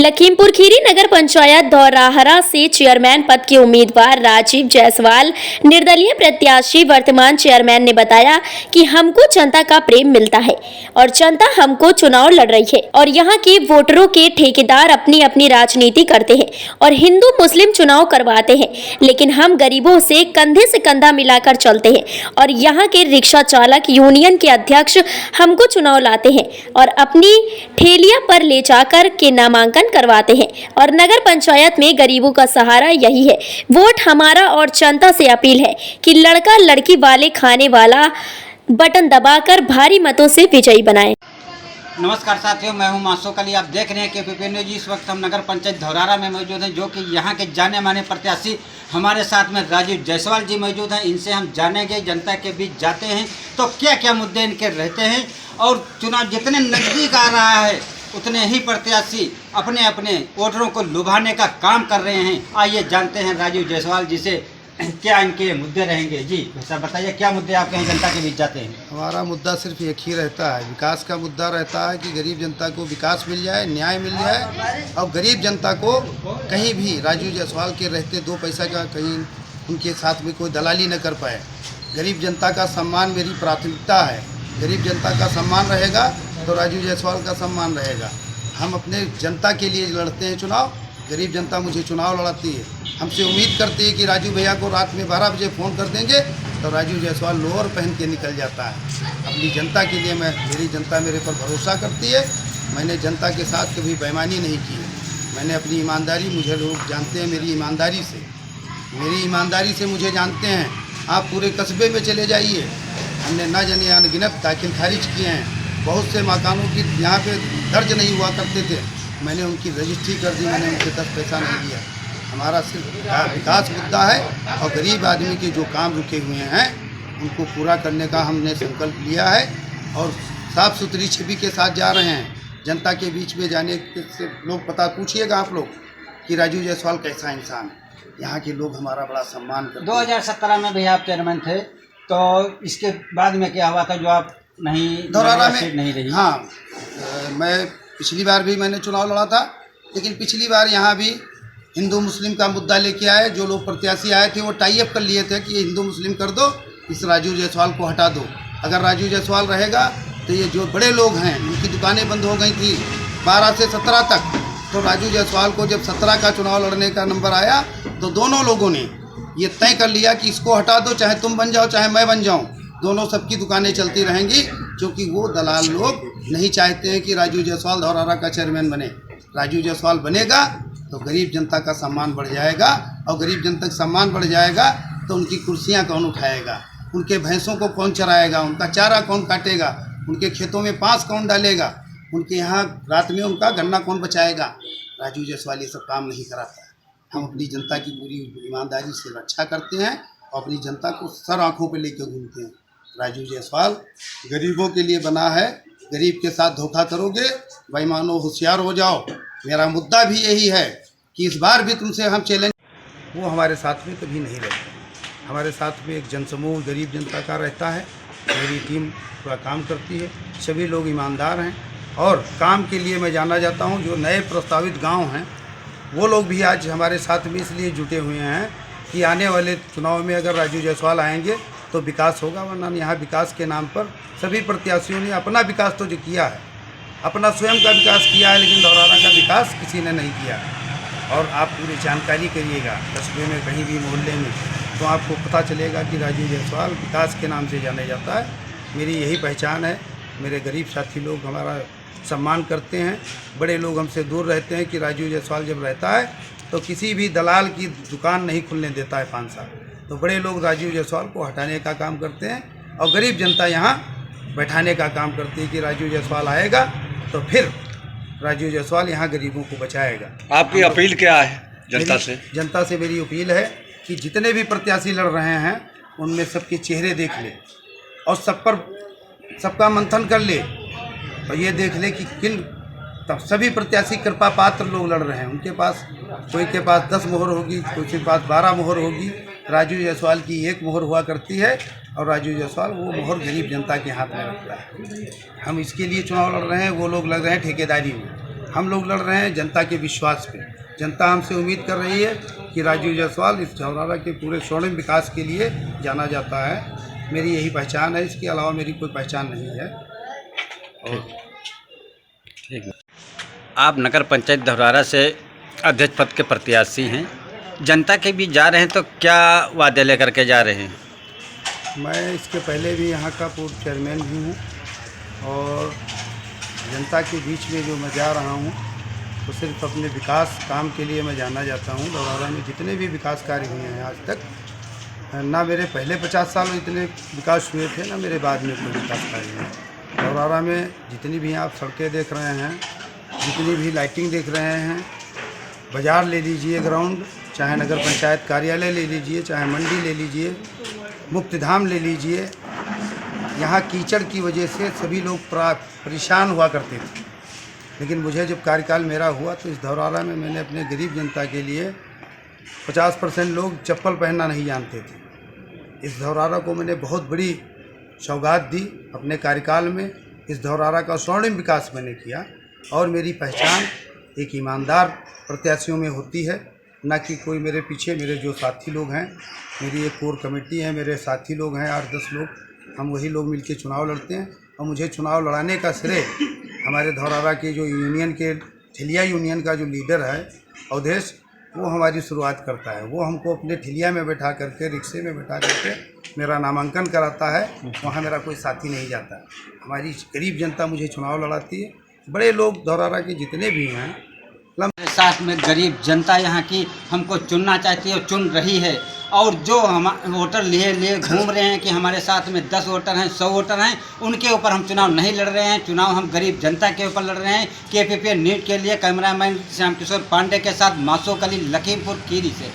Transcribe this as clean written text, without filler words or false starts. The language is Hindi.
लखीमपुर खीरी नगर पंचायत धौराहरा से चेयरमैन पद के उम्मीदवार राजीव जायसवाल निर्दलीय प्रत्याशी वर्तमान चेयरमैन ने बताया कि हमको जनता का प्रेम मिलता है और जनता हमको चुनाव लड़ रही है और यहाँ के वोटरों के ठेकेदार अपनी अपनी राजनीति करते हैं और हिंदू मुस्लिम चुनाव करवाते हैं, लेकिन हम गरीबों से कंधा मिलाकर चलते हैं और यहाँ के रिक्शा चालक यूनियन के अध्यक्ष हमको चुनाव लाते हैं और अपनी ठेलिया पर ले जाकर के नामांकन करवाते हैं और नगर पंचायत में गरीबों का सहारा यही है। वोट हमारा और जनता से अपील है कि लड़का लड़की वाले खाने वाला बटन दबाकर भारी मतों से विजयी बनाएं। नमस्कार साथियों, मैं हूं मासूक अली। आप देख रहे हैं केपीपी न्यूज। इस वक्त हम नगर पंचायत धौराहरा में मौजूद हैं, जो कि यहां के जाने माने प्रत्याशी हमारे साथ में राजीव जायसवाल जी मौजूद हैं। इनसे हम जानेंगे, जनता के बीच जाते हैं तो क्या क्या मुद्दे इनके रहते हैं और चुनाव जितने नज़दीक आ रहा है उतने ही प्रत्याशी अपने अपने वोटरों को लुभाने का काम कर रहे हैं। आइए जानते हैं राजीव जायसवाल जी से क्या इनके मुद्दे रहेंगे। जी सर बताइए, क्या मुद्दे आपके यहाँ जनता के बीच जाते हैं? हमारा मुद्दा सिर्फ एक ही रहता है, विकास का मुद्दा रहता है कि गरीब जनता को विकास मिल जाए, न्याय मिल जाए और गरीब जनता को कहीं भी राजीव जायसवाल के रहते 2 पैसा का कहीं उनके साथ में कोई दलाली न कर पाए। गरीब जनता का सम्मान मेरी प्राथमिकता है। गरीब जनता का सम्मान रहेगा तो राजीव जायसवाल का सम्मान रहेगा। हम अपने जनता के लिए लड़ते हैं चुनाव। गरीब जनता मुझे चुनाव लड़ाती है, हमसे उम्मीद करती है कि राजू भैया को रात में 12 बजे फ़ोन कर देंगे तो राजीव जायसवाल लोअर पहन के निकल जाता है। अपनी जनता के लिए मेरी जनता मेरे पर भरोसा करती है। मैंने जनता के साथ कभी बेईमानी नहीं की है। मैंने अपनी ईमानदारी, मुझे लोग जानते हैं मेरी ईमानदारी से मुझे जानते हैं। आप पूरे कस्बे में चले जाइए, हमने न जाने अनगिनत दाखिल खारिज किए हैं। बहुत से मकानों की यहाँ पे दर्ज नहीं हुआ करते थे, मैंने उनकी रजिस्ट्री कर दी, मैंने उनसे 10 पैसा नहीं लिया। हमारा सिर्फ विकास मुद्दा है और गरीब आदमी के जो काम रुके हुए हैं उनको पूरा करने का हमने संकल्प लिया है और साफ़ सुथरी छवि के साथ जा रहे हैं। जनता के बीच में जाने से लोग पता पूछिएगा आप लोग कि राजीव जायसवाल कैसा इंसान है। यहाँ के लोग हमारा बड़ा सम्मान करते हैं। 2017 में भी आप चेयरमैन थे, तो इसके बाद में क्या हुआ था जो आप नहीं धौराहरा में नहीं रही? हाँ, मैं पिछली बार भी मैंने चुनाव लड़ा था, लेकिन पिछली बार यहाँ भी हिंदू मुस्लिम का मुद्दा लेके आए। जो लोग प्रत्याशी आए थे वो टाई अप कर लिए थे कि हिंदू मुस्लिम कर दो, इस राजीव जायसवाल को हटा दो। अगर राजीव जायसवाल रहेगा तो ये जो बड़े लोग हैं उनकी दुकानें बंद हो गई थी 12 से 17 तक। तो राजीव जायसवाल को जब 17 का चुनाव लड़ने का नंबर आया तो दोनों लोगों ने ये तय कर लिया कि इसको हटा दो, चाहे तुम बन जाओ चाहे मैं बन जाऊँ, दोनों सबकी दुकानें चलती रहेंगी, क्योंकि वो दलाल लोग नहीं चाहते हैं कि राजीव जायसवाल धौराहरा का चेयरमैन बने। राजीव जायसवाल बनेगा तो गरीब जनता का सम्मान बढ़ जाएगा और गरीब जनता का सम्मान बढ़ जाएगा तो उनकी कुर्सियां कौन उठाएगा, उनके भैंसों को कौन चराएगा, उनका चारा कौन काटेगा, उनके खेतों में पास कौन डालेगा, उनके यहाँ रात में उनका गन्ना कौन बचाएगा। राजीव जायसवाल ये सब काम नहीं कराता है। हम अपनी जनता की पूरी ईमानदारी से रक्षा करते हैं और अपनी जनता को सर आँखों पर लेकर घूमते हैं। राजीव जायसवाल गरीबों के लिए बना है। गरीब के साथ धोखा करोगे, बेईमानों होशियार हो जाओ। मेरा मुद्दा भी यही है कि इस बार भी तुमसे हम चैलेंज, वो हमारे साथ में कभी नहीं रहते। हमारे साथ में एक जनसमूह गरीब जनता का रहता है। मेरी टीम पूरा काम करती है, सभी लोग ईमानदार हैं और काम के लिए मैं जाना जाता हूँ। जो नए प्रस्तावित गांव हैं वो लोग भी आज हमारे साथ में इसलिए जुटे हुए हैं कि आने वाले चुनाव में अगर राजीव जायसवाल आएंगे तो विकास होगा, वरना यहाँ विकास के नाम पर सभी प्रत्याशियों ने अपना विकास तो जो किया है, अपना स्वयं का विकास किया है, लेकिन धौराहरा का विकास किसी ने नहीं किया। और आप पूरी जानकारी करिएगा कस्बे में, कहीं भी मोहल्ले में, तो आपको पता चलेगा कि राजीव जायसवाल विकास के नाम से जाने जाता है। मेरी यही पहचान है। मेरे गरीब साथी लोग हमारा सम्मान करते हैं, बड़े लोग हमसे दूर रहते हैं कि राजीव जायसवाल जब रहता है तो किसी भी दलाल की दुकान नहीं खुलने देता है 5 साल। तो बड़े लोग राजीव जायसवाल को हटाने का काम करते हैं और गरीब जनता यहाँ बैठाने का काम करती है कि राजीव जायसवाल आएगा तो फिर राजीव जायसवाल यहाँ गरीबों को बचाएगा। आपकी अपील क्या है जनता से? जनता से मेरी अपील है कि जितने भी प्रत्याशी लड़ रहे हैं उनमें सबके चेहरे देख ले और सबका मंथन कर ले और ये देख ले कि किन तब सभी प्रत्याशी कृपा पात्र लोग लड़ रहे हैं। उनके पास कोई के पास 10 मोहर होगी, कोई के पास 12 मोहर होगी। राजीव जायसवाल की 1 मोहर हुआ करती है और राजीव जायसवाल वो मोहर गरीब जनता के हाथ में रखता है। हम इसके लिए चुनाव लड़ रहे हैं, वो लोग लग रहे हैं ठेकेदारी में। हम लोग लड़ रहे हैं जनता के विश्वास पे। जनता हमसे उम्मीद कर रही है कि राजीव जायसवाल इस धौरहरा के पूरे स्वर्णिम विकास के लिए जाना जाता है। मेरी यही पहचान है, इसके अलावा मेरी कोई पहचान नहीं है। ठीक है। आप नगर पंचायत धौरहरा से अध्यक्ष पद के प्रत्याशी हैं, जनता के बीच जा रहे हैं, तो क्या वादे लेकर के जा रहे हैं? मैं इसके पहले भी यहाँ का पूर्व चेयरमैन भी हूँ और जनता के बीच में जो मैं जा रहा हूँ तो सिर्फ अपने विकास काम के लिए मैं जाना जाता हूँ। धौरहरा में जितने भी विकास कार्य हुए हैं आज तक, ना मेरे पहले 50 साल में इतने विकास हुए थे, ना मेरे बाद में कोई विकास कार्य हुए। धौरहरा में जितनी भी आप सड़कें देख रहे हैं, जितनी भी लाइटिंग देख रहे हैं, बाज़ार ले लीजिए, ग्राउंड, चाहे नगर पंचायत कार्यालय ले लीजिए, चाहे मंडी ले लीजिए, मुक्तिधाम ले लीजिए, यहाँ कीचड़ की वजह से सभी लोग परेशान हुआ करते थे। लेकिन मुझे जब कार्यकाल मेरा हुआ तो इस धौरहरा में मैंने अपने गरीब जनता के लिए 50% लोग चप्पल पहनना नहीं जानते थे। इस धौरहरा को मैंने बहुत बड़ी सौगात दी अपने कार्यकाल में। इस धौरहरा का स्वर्णिम विकास मैंने किया और मेरी पहचान एक ईमानदार प्रत्याशियों में होती है, ना कि कोई मेरे पीछे मेरे जो साथी लोग हैं। मेरी एक कोर कमेटी है, मेरे साथी लोग हैं 8-10 लोग, हम वही लोग मिलकर चुनाव लड़ते हैं। और मुझे चुनाव लड़ाने का श्रेय हमारे धौरहरा के जो यूनियन के ठिलिया यूनियन का जो लीडर है अवधेश, वो हमारी शुरुआत करता है। वो हमको अपने ठिलिया में बैठा करके, रिक्शे में बैठा करके मेरा नामांकन कराता है। वहाँ मेरा कोई साथी नहीं जाता। हमारी गरीब जनता मुझे चुनाव लड़ाती है। बड़े लोग धौरहरा के जितने भी हैं, साथ में गरीब जनता यहाँ की हमको चुनना चाहती है और चुन रही है। और जो हम वोटर लिए घूम रहे हैं कि हमारे साथ में 10 वोटर हैं, 100 वोटर हैं, उनके ऊपर हम चुनाव नहीं लड़ रहे हैं। चुनाव हम गरीब जनता के ऊपर लड़ रहे हैं। KPPN न्यूज़ के लिए कैमरामैन श्याम किशोर पांडे के साथ मासो कली, लखीमपुर खीरी से।